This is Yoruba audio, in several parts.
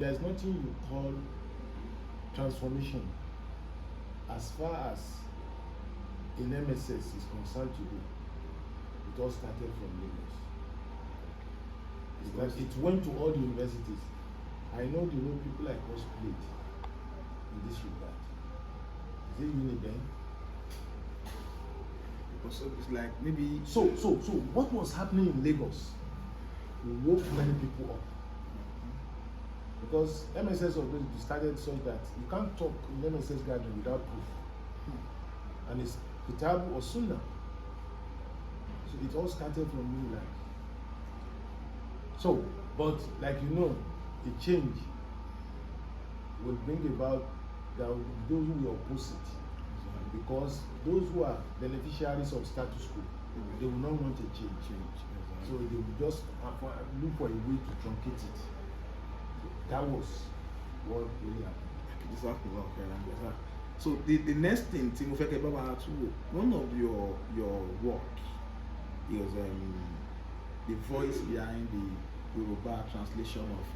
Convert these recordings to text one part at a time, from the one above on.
There's nothing you call transformation as far as in MSS is concerned today. It all started from Lagos. It went to all the universities. I know the role people like us played in this regard. Is it Uniben? So it's like maybe so what was happening in Lagos woke many people up. Because MSS was started such that you can't talk in MSS gathering without proof. And it's Kitabu or Sunnah. So it all started from New Land. So, but like you know, a change will bring about those who will oppose it. Because those who are beneficiaries of status quo, they will not want a change. So they will just look for a way to truncate it. That was what really happened. Exactly. So the next thing, one of your work is the voice behind the Yoruba translation of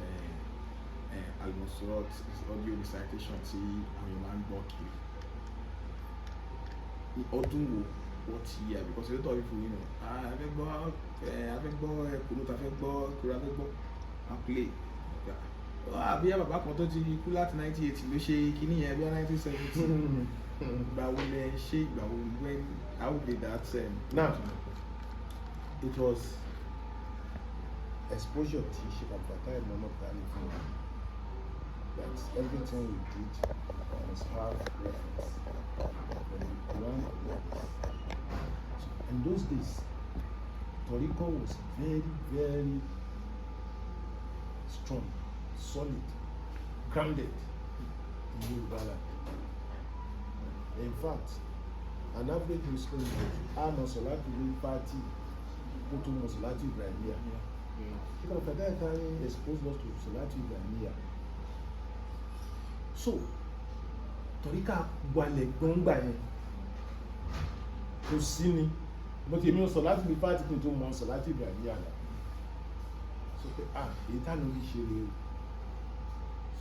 Al-Masrat, audio recitation to Ariman Boki. What year? Because a lot of people, I play. Àbí bàbá kan tó ti kú láti 1980 ló ṣe kíní yẹn bí 1970. Ìgbà wo lẹ ṣe ìgbà wo when how did that now it was exposure to Sheikh Abdul Muhammad Ali for that everything we did must have reference from the Quran. In those days, Toriko was very, very strong, solid, grounded in Yoruba land. In fact, an average Muslim would Masolati party go to Masolati Ibrahimiyya. Because at that time exposed us to Masolati Ibrahimiyya. So, Torika Gwale Gongba kò sí ni, but èmi ò sọ láti bí party kí n tó mọ Masolati Ibrahimiyya náà. So pé èyí tá ló fi ṣe rèé o.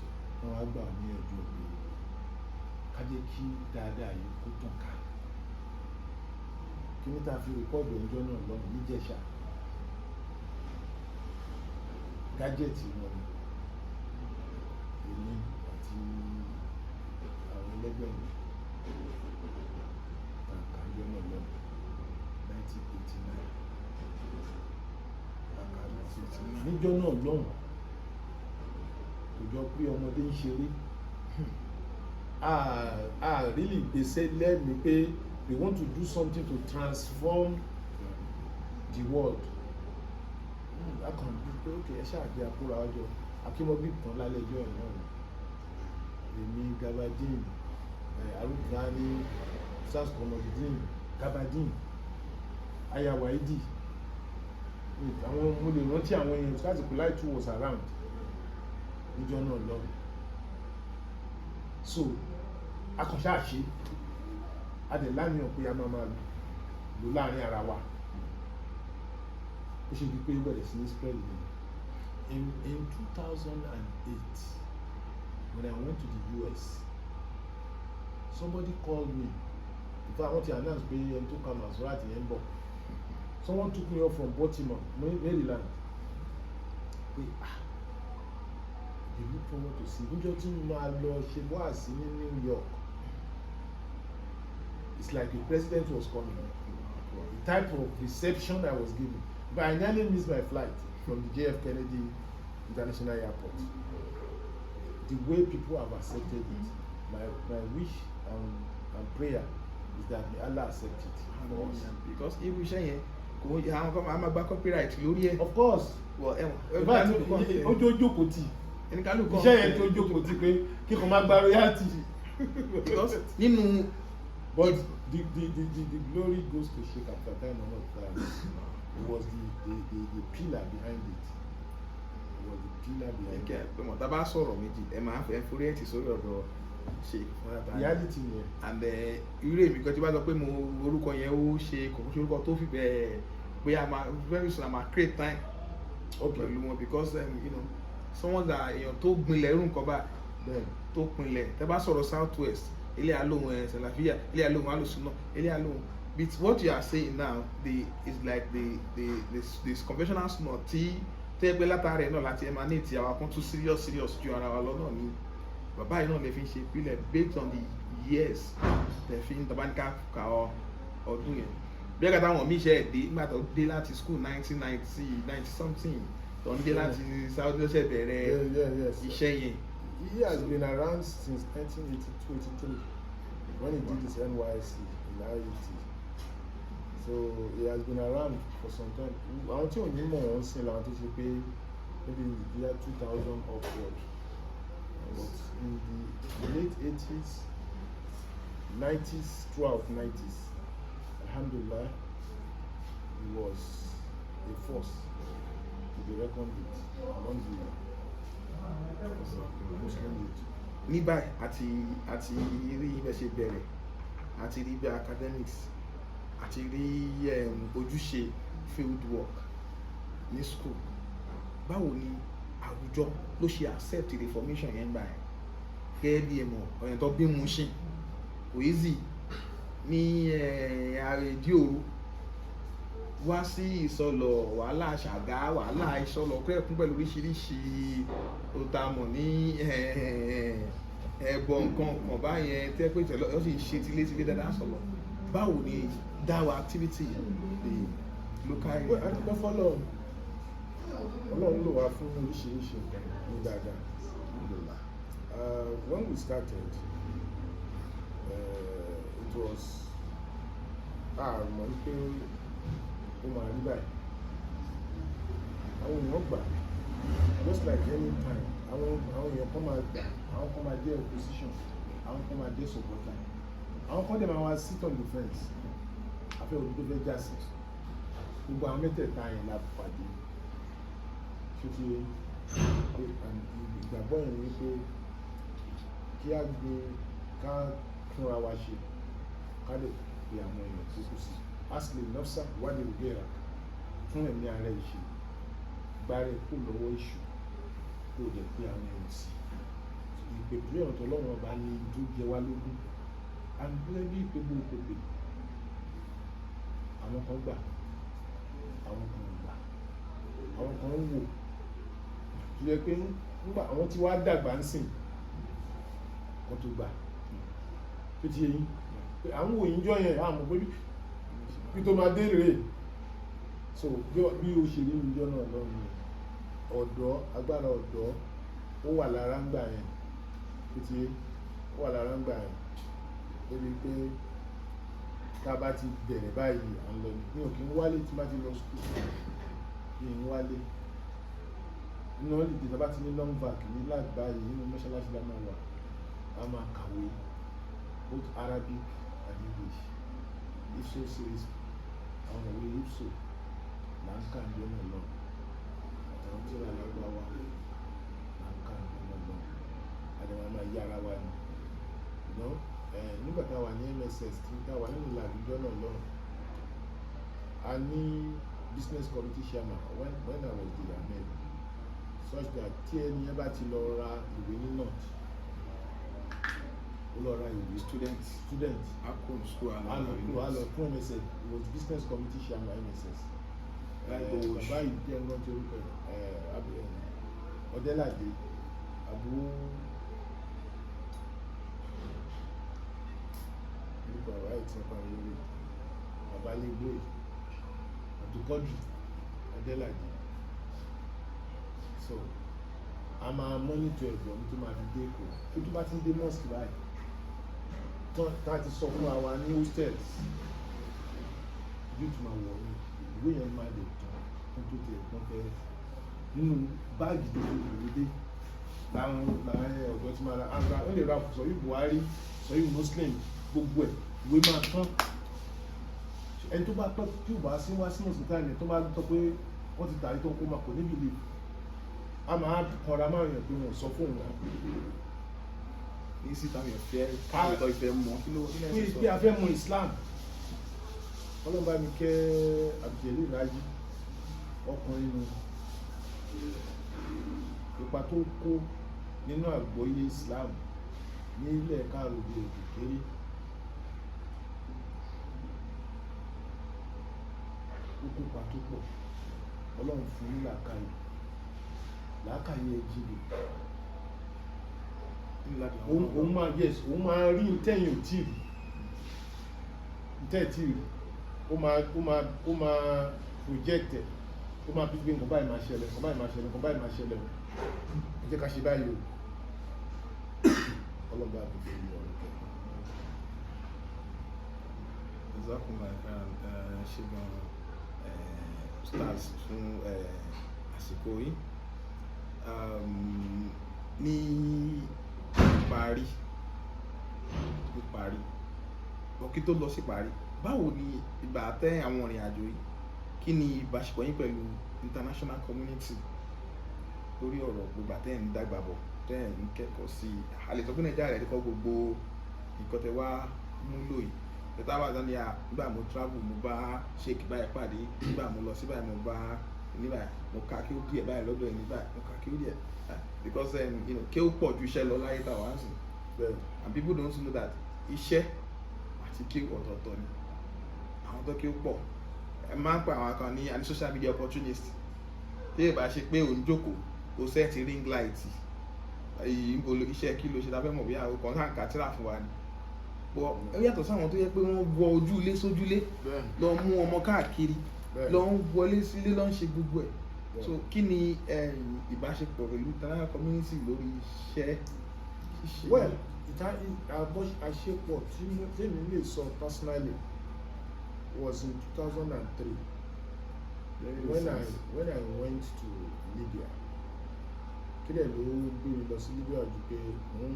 So wọ́n á gbà ní ẹjọ́ pé ká jẹ́ kí dáadáa yìí kó tàn ká. Kí ní ta fi rìkọ́ọ̀dù ọjọ́ náà lọ́nà níjẹ̀ṣà. Gájẹ́ẹ̀tì wọn ni èmi àti àwọn ẹlẹ́gbẹ́ mi kàkà ọjọ́ náà lọ́nà 1989. Níjọ́ náà lọ́hùn kò jọ pé ọmọdé ń ṣeré. Really gbèsè lẹ́mìí pé we want to do something to transform the world. I can be okay, I shall be a poor audio. I came up with Tonlale Joy. Èmi Gabadeen, Arugani, Sas Komodin, Gabadeen, Ayawaidi. Àwọn mo lè rántí àwọn èèyàn láti July 2 was around. Níjọ́ náà lọ. So, akọ̀ṣà àṣẹ, adẹ̀ láàrin ọ̀pẹ a máa lò láàrin ara wa. Ó ṣe di pé bẹ̀rẹ̀ sí ní spread again. In 2008, when I went to the US, somebody called me. In fact, I want to announce pé ẹni tó kàn máa sọ láti yẹn bọ̀. Someone took me up from Baltimore, Maryland. They look forward to see. Níjọ́ tí mo máa lọ ṣe wáàsí ní New York. It's like the president was coming. The type of reception I was given. But I nearly missed my flight from the JF Kennedy International Airport. The way people have accepted it, my wish and prayer is that may Allah accept it for us. Because if we say I'm a copyright lórí ẹ. Of course. Well, ojo jókòó tì. Ẹnìkanlùkọ́. Iṣẹ́ yẹn tó jókòó tì pé kí kò má gba royalty. Because nínú. But the glory goes to Sheikh after time of time. It was the pillar behind it. It was the pillar behind it. Pé mo tá bá sọ̀rọ̀ méjì ẹ máa fẹ́ forí ẹ̀ tì sórí ọ̀dọ̀ Sheikh fún àtàlẹ́. Reality yẹn. And irú èmi kan tí bá sọ pé mo orúkọ yẹn ó ṣe kò ṣe orúkọ tó fi bẹ́ẹ̀ pé a máa very soon a máa create time. Okay. Pẹ̀lú wọn because someone that èèyàn tó gbinlẹ̀ irú nǹkan bá tó pinlẹ̀ tẹ́ bá sọ̀rọ̀ south west ilé alóhùn Salafiyya ilé alóhùn alùsùnà ilé alóhùn but what you are saying now is like the conventional sunnah tí tẹ́ pé látàrí ẹ̀ náà láti emanate àwọn kan tún serious ju ara wa lọ náà ni bàbá yìí náà lè fi ń ṣe ìpìlẹ̀ based on the years tẹ̀ fi ń tabaníkà kà ọdún yẹn bí ẹ̀ka táwọn míì ṣe ẹ̀ dé nígbà tó dé láti school 1990 something tó ń dé láti Saudi ló ṣe bẹ̀rẹ̀ iṣẹ́ yẹn. He has been around since 1982-83 when he did his NYSC in IET. So he has been around for some time. Àwọn tí ò ní mọ̀ wọ́n sí làwọn tó ṣe pé maybe the year 2000 upward. But in the late 80s, 90s, throughout 90s, alhamdulillah, he was a force to be reckoned with among the Muslim youth. Ní báyìí àti rí ibẹ̀ ṣe bẹ̀rẹ̀ àti rí ibẹ̀ academics àti rí ojúṣe field work ní school báwo ni àwùjọ ló ṣe accept reformation yẹn gbà ẹ̀ gẹ́gẹ́ bí ẹ̀mọ̀ ọ̀yàn tó bí Mushin kò easy ní àrèdí òru wá sí ìsọlọ̀ wàhálà ṣàgá wàhálà ìsọlọ̀ kẹ́ẹ̀kún pẹ̀lú oríṣiríṣi òtàmọ̀ ní ẹ̀bọ̀ nǹkan kan báyẹn tẹ́ pé ìtẹ̀lọ́ ó sì ṣe tilétilé dáadáa sọ̀rọ̀ báwo ni dáwà activity the local area. adúgbò fọlọ Ọlọ́run ló wà fún oríṣiríṣi nǹkan ní dáadáa. When we started it was mọ̀ ní pé ó máa rí báyìí àwọn èèyàn gbà just like any time àwọn èèyàn kan máa gbà àwọn kan máa jẹ́ opposition àwọn kan máa jẹ́ supporter àwọn kan dẹ̀ máa wá sit on the fence afẹ́ òdodo fẹ́ já sí gbogbo àwọn mẹ́tẹ̀ẹ̀ta yẹn la pàdé ṣé ti ìgbàgbọ́ yẹn ni pé kí á gbé ká túnra wa ṣe ká lè pe àwọn èèyàn tó kù sí asile nafsa wádìí ìgbéra fún ẹ̀mí ara ìṣe gbárẹ́ kó lọ́wọ́ ìṣù kó lè pe àwọn èèyàn sí ìpèpè ọ̀tọ̀ lọ́wọ́ ọba ní tó jẹ wá lógún àgbẹ̀ bí ìpègbè òpèpè àwọn kan gbà àwọn kan gbà àwọn kan ń wò tó yẹ pé nígbà àwọn tí wàá dàgbà ń sìn kan tó gbà tó ti yẹ yín pé àwọn òyìn jọ yẹn àmọ́ pé bí tó máa dé rèé so bí ó ṣe rí ìjọ náà lọ́nà ọ̀dọ́ agbára ọ̀dọ́ ó wà lára ń gbà yẹn títí ó wà lára ń gbà yẹn débi pé tá a bá ti bẹ̀rẹ̀ báyìí à ń lọ ní òkè ń wálé tí bá ti lọ sùkúl ní ń wálé nínú ọ̀lẹ́dẹ̀ tá a bá ti ní long vac ní lágbàáyé nínú mọ́ṣáláṣí la máa wà a máa kàwé both Arabic and English ifso series àwọn òwe ifso là ń kà ní ọ̀nà lọ àtàwọn tí ó rà lágbàáwá là ń kà ní ọ̀nà lọ àdàwọn máa yí ara wa ni nígbà tá a wà ní MSS tí tá a wà nínú àwùjọ náà lọ a ní business committee chairman when I was the amen such that tí ẹni yẹn bá ti lọ ra ìwé ní north ó lọ ra ìwé student akon school alọ fún MSS it was business committee chairman MSS bàbá yìí jẹ́ ẹ̀rọ tí orúkọ Ọdẹ́làdé àbúrò nípa ọ̀rọ̀ àìtí ọ̀pá lórí bàbá légbó àdúkọ́dù Ọdẹ́làdé so a máa mọ́nítọ̀ ẹ̀gbọ́n tó máa fi dé èkó tó tó bá ti ń dé mosque báyìí tá a ti sọ fún wa ní hostels yóò tún máa wọ̀ ní ìwé yẹn máa lè tán fún tó tẹ̀ ẹ̀gbọ́n fẹ́ nínú báàgì tó fi ìwé dé láwọn ọ̀dọ́ tí máa ra àgbà ó lè ra sọ̀yìn Buhari sọ̀yìn Muslim gbogbo ẹ̀ ìwé máa tán ẹni tó bá tọ́ tí ò bá sí wá sínú ìsìnká ẹni tó bá tọ́ pé wọ́n ti tàrí tó ń kó máa kò níbi lè a máa kọra máa yàn pé wọ́n sọ fóun náà ní síta mi ọ̀fẹ́ káàtọ̀ ìfẹ́ mọ́ kí ló pé a fẹ́ mọ Islam ọlọ́run bá mi kẹ́ Abdul Raji ọkùnrin nu ipa tó kó nínú àgbọ́yé Islam ní ilẹ̀ káàrọ̀-o-jíire kékeré. Ó kópa tó pọ̀. Ọlọ́run fún ní làákàyè. Làákàyè ẹ̀ jíire. Òun máa rí ntẹ́yìn ò tí rí. Ntẹ́ tí rí. Ó máa project ẹ̀. Ó máa fi gbé nǹkan báyìí máa ṣẹlẹ̀, nǹkan báyìí máa ṣẹlẹ̀, nǹkan báyìí máa ṣẹlẹ̀. Ẹ jẹ́ ká ṣe báyìí o. Ọlọ́ba àti fún mi ọ̀rọ̀ kẹ́. Ṣé gan stars fún àsìkò yìí ní ìparí ọkí tó lọ sí ìparí, báwo ni ìgbà tẹ́ àwọn ìrìn àjò yìí, kí ni ìbáṣepọ̀ yín pẹ̀lú international community lórí ọ̀rọ̀ gbogbo àtẹ́ ń dàgbà bọ̀ tẹ́ ń kẹ́kọ̀ọ́ sí a lè sọ pé Nàìjíríà rẹ̀ kọ́ gbogbo nǹkan tẹ́ wá múlò yìí. Bẹ̀tà bá dání à nígbà mo travel mo bá sheik báyìí pàdé, nígbà mo lọ sí báyìí mo bá nígbà mo ka kí ó díẹ̀ báyìí lọ́dọ̀ ẹni báyìí mo ka kí ó díẹ̀ because kí ó pọ̀ ju iṣẹ́ lọ láyé táwa ń sìn. And people don't know that iṣẹ́ àti kí ọ̀tọ̀ọ̀tọ̀ ni. Àwọn tó kí ó pọ̀ ẹ máa ń pa àwọn kan ní àní social media opportunist. Tí ìbá ṣe pé òun jókòó o sẹ́ẹ̀tì ring light iṣẹ́ kí ló ṣe ta fẹ́ mọ̀ bí àwọn kan sáà ń ka tíra fún wa ni. Ó yàtọ̀ sáwọn tó yẹ pé wọ́n wọ ojúlé sójúlé lọ mú ọmọ káàkiri lọ ń wọlé sílé lọ ń ṣe gbogbo ẹ̀. So kí ni ìbáṣepọ̀ pẹ̀lú international community lórí iṣẹ́ ṣíṣe? Well, àṣepọ̀ tí mi lè sọ personally was in 2003 when I went to Libya. Kí lẹ̀ ló gbé mi lọ sí Libya jù pé mo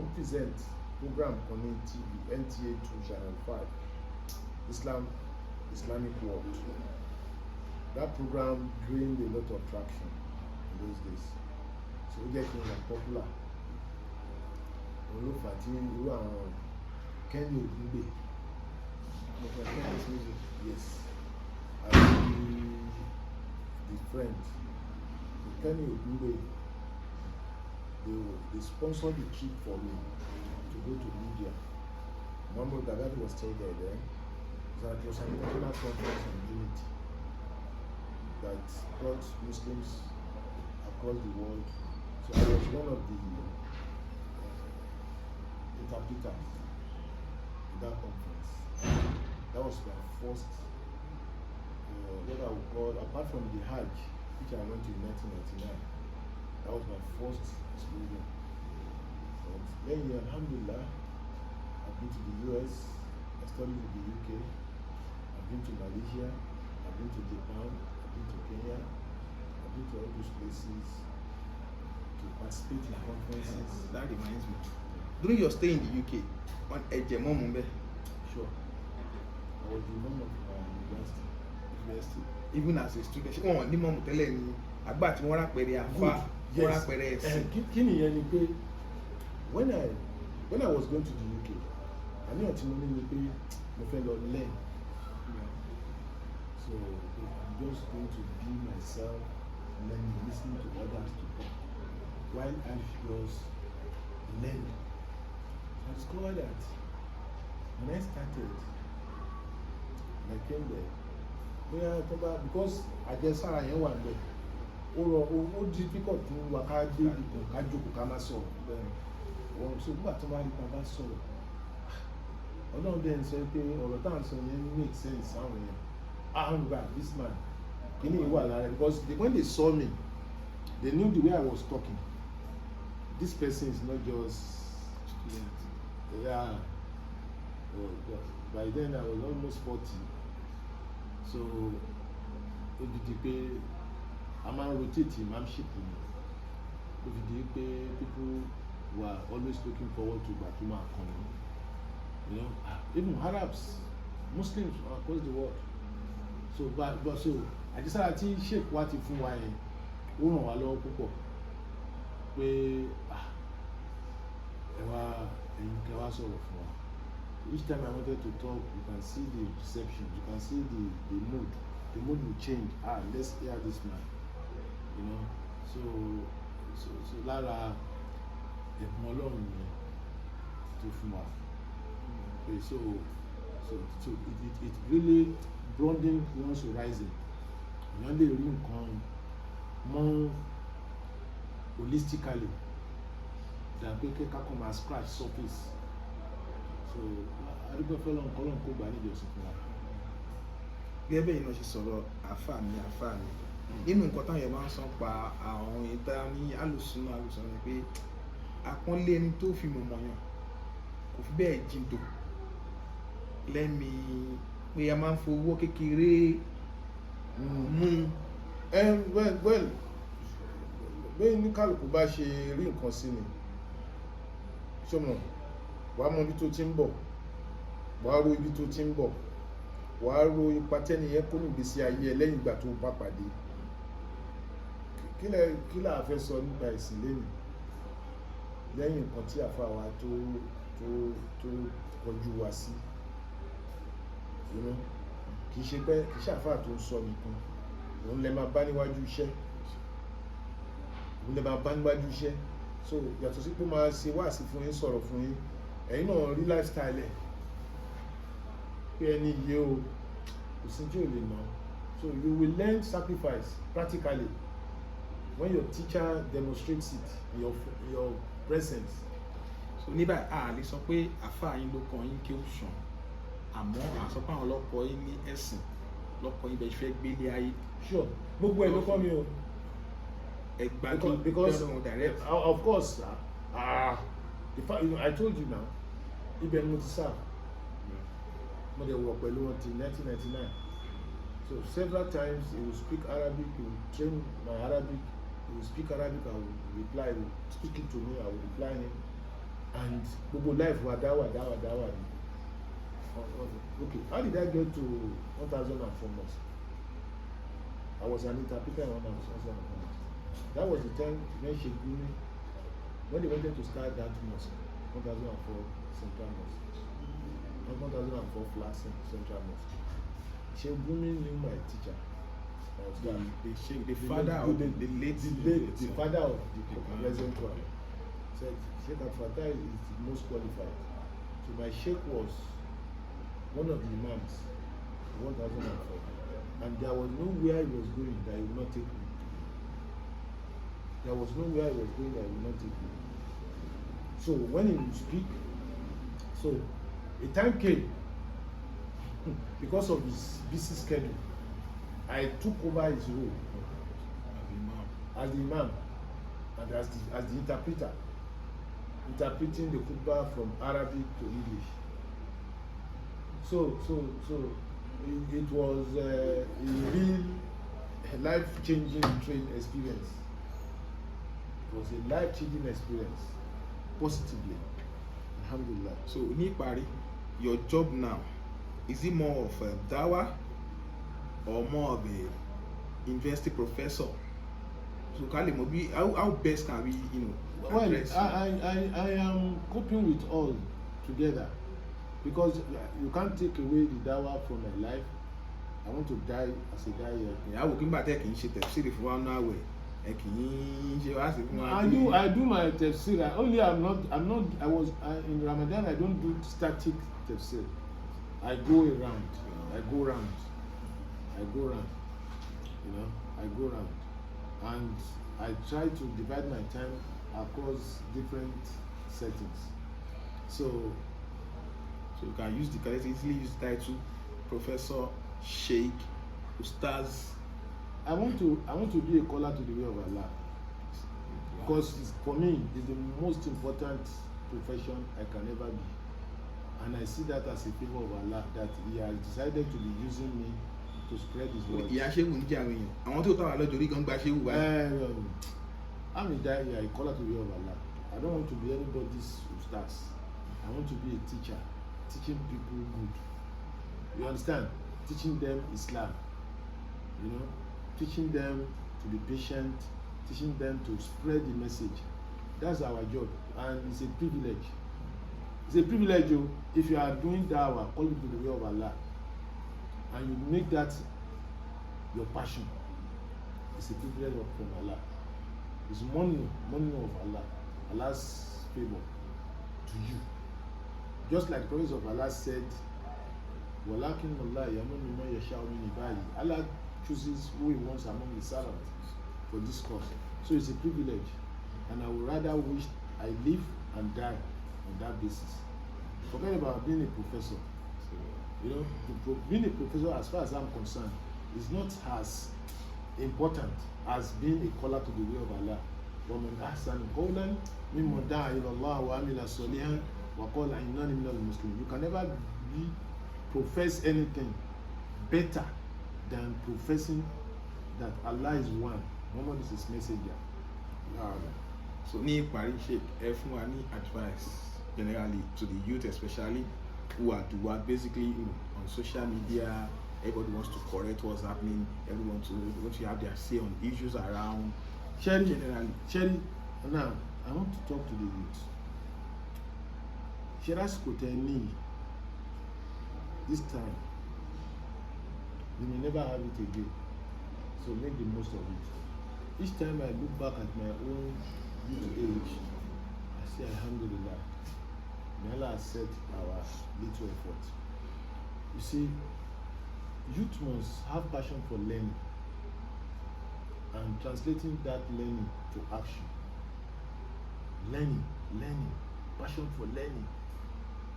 ń present program kan ní TV NTA 2 Channel 5 Islamic World. That program gained a lot of traction in those days, so ó jẹ́ kí n wà popular. Òun ló fà tí irú àwọn Kenny Ogungbe yes àti the friend Kenny Ogungbe they sponsored the trip for me to go to Libya. Muammar Gaddafi was still there. So it was an international conference on unity that brought Muslims across the world. So I was one of the interpreters in that conference. That was my first, what I would call, apart from the Hajj, which I went to in 1999, that was my first exposure. But then, alhamdulillah, I've been to the US, I studied in the UK, I've been to Malaysia, I've been to Japan, I've been to Kenya, I've been to all those places to participate in conferences. That reminds me. During your stay in the UK, on Ejemo Mumbe? Sure. I was the mom of university. Even as a student, ṣé wọn ní mọ̀mù tẹ́lẹ̀ ni àgbà tí wọ́n rápẹ̀rẹ̀ àfa wọ́n rápẹ̀rẹ̀ ẹ̀sìn. Kí ni yẹn ni pé when I was going to the UK, àníyàn tí mo ní ni pé mo fẹ́ lọ learn. So I'm just going to be myself, learning, listening to others to talk while I was learning. I discovered that when I started, I came there. Because àjẹsára yẹn wà níbẹ̀, ó difficult fún wa ká dé ìtàn ká jókòó ká má sọ̀rọ̀. So nígbà tó bá rí pa bá sọ̀rọ̀, Ọlọ́run dẹ̀ ń sọ pé ọ̀rọ̀ tá à ń sọ yẹn make sense sáwọn yẹn. This man, kí ni ìwà lára, because when they saw me, they knew the way I was talking. This person is not just student. Yeah. By then I was almost 40. So ó di pé a máa ń rotate imamship ni. Ó di pé people were always looking forward to gbà tó máa kàn mí. You know, even Arabs, Muslims across the world. So so àjẹsára tí sheikh wa ti fún wa yẹn ó ràn wá lọ́wọ́ púpọ̀ pé ẹ̀yin kẹ́ wá sọ̀rọ̀ fún wa. Each time I wanted to talk, you can see the reception, you can see the mood. The mood will change. Let's hear this man. You know, so lára ẹ̀bùn Ọlọ́run yẹn tó fún wa. So it really broaden one's horizon. Èèyàn lè rí nǹkan more holistically than pé kí kákan máa scratch surface. So adúgbò fẹ́lọ́n kọ́lọ́n kó gbà níjọsìn fún wa. Gẹ́gẹ́ bẹ́ẹ̀ náà ṣe sọ̀rọ̀ àfáà mi nínú nǹkan táwọn yẹn máa ń sọ pa àwọn ìta ní alùsùnà ni pé àpọ́nlé ẹni tó fi mọ̀mọ́ yàn kò fi bẹ́ẹ̀ jìndò lẹ́mi pé a máa ń fowó kékeré mú. Well, bẹ́ẹ̀ ní kálukú bá ṣe rí nǹkan sí ni ṣọmọ wàá mọ ibi tó ti ń bọ̀, wàá ro ibi tó ti ń bọ̀, wàá ro ipa tẹ́niyẹn kó nígbésí ayé ẹ lẹ́yìn ìgbà tó bá pàdé. Kí là fẹ́ sọ nípa ìsìn lẹ́yìn nǹkan tí àfa wa tó kọjú wa sí, kì í ṣe pé kì í ṣàfà tó ń sọ nìkan, òun lè máa bá níwájú iṣẹ́, so yàtọ̀ sí pé máa ṣe wáàsí fún yín, sọ̀rọ̀ fún yín, ẹ̀yin náà rí lifestyle ẹ̀ pé ẹni yìí o kò sí tí ò lè ná. So you will learn sacrifice practically when your teacher demonstrates it in your presence. So níbà a lè sọ pé àfáà yín ló kọ́ yín kí ó sàn, àmọ́ àsọ pé àwọn ọlọ́pọ̀ yín ní ẹ̀sìn lọ́pọ̀ yín bẹ́ẹ̀ fẹ́ gbélé ayé. Sure, gbogbo ẹ̀ ló kọ́ mi o. Ẹgbàá because direct. Of course I told you now, ibẹ̀ ni mo ti serve. Mo dẹ̀ wọ̀ pẹ̀lú wọn till 1999. So several times he will speak Arabic, he will train my Arabic, he will speak Arabic, I will reply, he will speak it to me, I will reply him. And gbogbo life wa dáwà ni. Okay, how did I get to 1004 mosque? I was an interpreter in 1004 mosque. That was the time when Sheikh Gumi, when they wanted to start that mosque, 1004 Central Mosque, 1004 Flat Central Mosque. Sheikh Gumi knew my teacher. The father of the father of the present one. Said Sheikh Al-Fatah is the most qualified. So my sheikh was one of the imams, 1004, and there was nowhere he was going that he would not take me. There was nowhere he was going that he would not take me. So when he would speak, so a time came because of his busy schedule, I took over his role as the imam and as the interpreter, interpreting the khutbah from Arabic to English. So it was a real life-changing training experience. It was a life-changing experience, positively. Alhamdulillah. So ní ìparí, your job now, is it more of a dawah or more of a university professor? So how best can we, address? Well, I am coping with all together, because you can't take away the dawah from my life. I want to die as a dai. I will come back and ṣe tafsiri for 1 hour. I do my tafsir. Only I was in Ramadan. I don't do static tafsir. I go around. I go round. And I try to divide my time across different settings. So you can use easily use the title Professor, Sheikh, Ustaz. I want to be a caller to the way of Allah, because for me it's the most important profession I can ever be, and I see that as a favor of Allah that He has decided to be using me to spread His word. I'm a caller to the way of Allah. I don't want to be anybody's ustaz. I want to be a teacher, teaching people good. You understand? Teaching them Islam. Teaching them to be patient, teaching them to spread the message. That's our job, and it's a privilege. It's a privilege if you are doing dawah, calling to the way of Allah, and you make that your passion. It's a privilege from Allah. It's money of Allah, Allah's favor to you. Just like the prophets of Allah said, "Walakin Allah yamunu man yasha'u min ibadihi." Allah chooses who He wants among His servants for this cause. So it's a privilege, and I would rather wish I live and die on that basis. Forget about being a professor. You know, being a professor, as far as I'm concerned, is not as important as being a caller to the way of Allah. وَمَنْ أَحْسَنُ قَوْلًا مِمَّنْ دَعَا إِلَى اللَّهِ وَعَمِلَ صَالِحًا وَقَالَ إِنَّنِي مِنَ الْمُسْلِمِينَ. You can never profess anything better than professing that Allah is one, Muhammad is His messenger. So ní ìparí Sheikh, ẹ fún wa ní advice generally to the youth, especially who are basically, you know, on social media. Everybody wants to correct what's happening. Everyone want to have their say on issues around. Cherry, now I want to talk to the youth. Shera's Koteni, this time, you may never have it again. So make the most of it. Each time I look back at my own youth age, I say Alhamdulillah. May Allah accept our little effort. You see, youth must have passion for learning and translating that learning to action. Learning, passion for learning.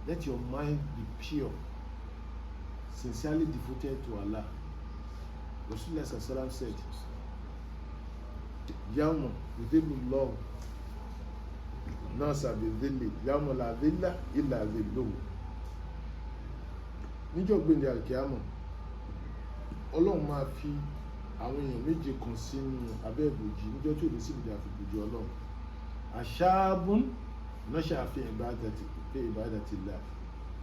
Let your mind be pure, sincerely devoted to Allah. Rasulullah Sallallahu said, Yawma yudhillullahu nasa bidhilli yawma la dhilla illa dhilluhu. Níjọ́ gbẹ̀ndẹ̀ alkiyama, Ọlọ́run máa fi àwọn èèyàn méje kan sínú abẹ́ ìbòjì níjọ́ tí ò ní sí ìdí àfìbòjì Ọlọ́run. Àṣàbùn náṣà fi ìbádàtìlá,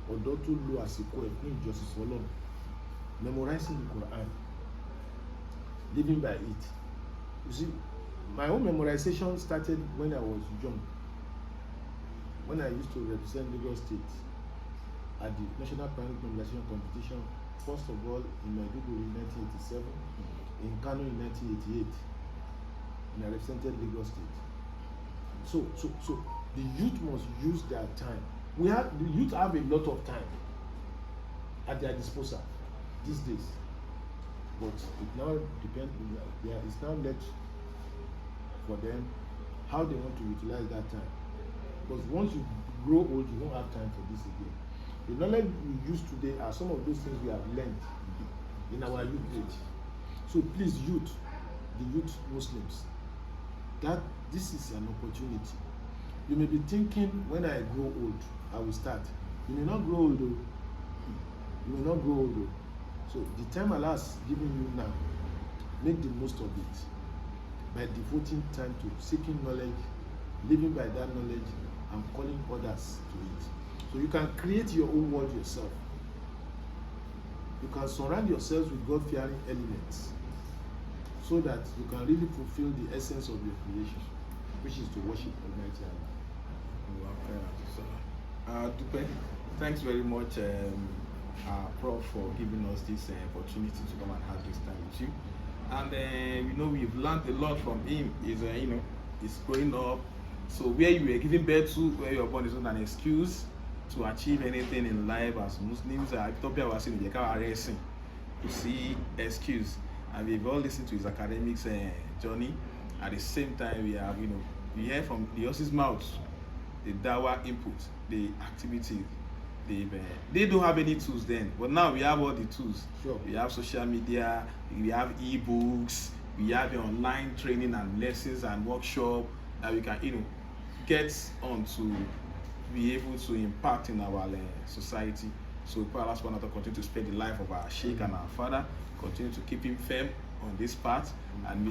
ọ̀dọ́ tó lo àsìkò ẹ̀ fún ìjọsìn fọ́lọ́run, memorizing the Quran, living by it. You see, my own memorization started when I was young, when I used to represent Lagos State at the National Quranic Memorization Competition, first of all in Maiduguri in 1987, in Kano in 1988, and I represented Lagos State. So the youth must use their time. The youth have a lot of time at their disposal these days, but it now depends. It's now left for them how they want to utilize that time. Because once you grow old, you won't have time for this again. The knowledge we use today are some of those things we have learned in our youth age. So please, youth, the youth Muslims, that this is an opportunity. You may be thinking, when I grow old, I will start. You may not grow old though. You may not grow old though. So the time Allah has given you now, make the most of it by devoting time to seeking knowledge, living by that knowledge, and calling others to it. So you can create your own world yourself. You can surround yourselves with God-fearing elements so that you can really fulfill the essence of your creation, which is to worship Almighty Allah. Dupe, thanks very much, Prof, for giving us this opportunity to come and have this time with you. And you know, we've learned a lot from him. He's growing up. So where you were giving birth to, where you were born, is not an excuse to achieve anything in life. As Muslims, Ethiopia was in the to see excuse, and we've all listened to his academics journey. At the same time, we have, we hear from the horse's mouth the dawah input, the activity. They don't have any tools then, but now we have all the tools. Sure. We have social media, we have e-books, we have the online training and lessons and workshop that we can, get on to be able to impact in our society. So we pray Allah subhanahu wa ta'ala continue to spend the life of our Sheikh and our father, continue to keep him firm on this path, and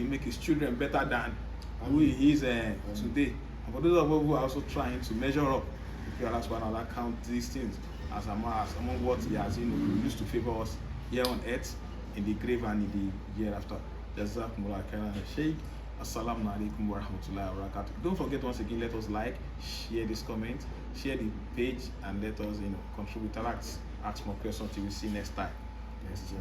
make his children better than who he is today. And for those of us who are also trying to measure up, we pray Allah subhanahu wa ta'ala count these things as among what he has used to favor us here on earth, in the grave and in the hereafter. Jazakumullah khairan, Sheikh. Assalamu alaikum wa rahmatullahi wa barakatuh. Don't forget, once again, let us like, share this comment, share the page, and let us contribute, interact, ask more questions till we see you next time. Yes,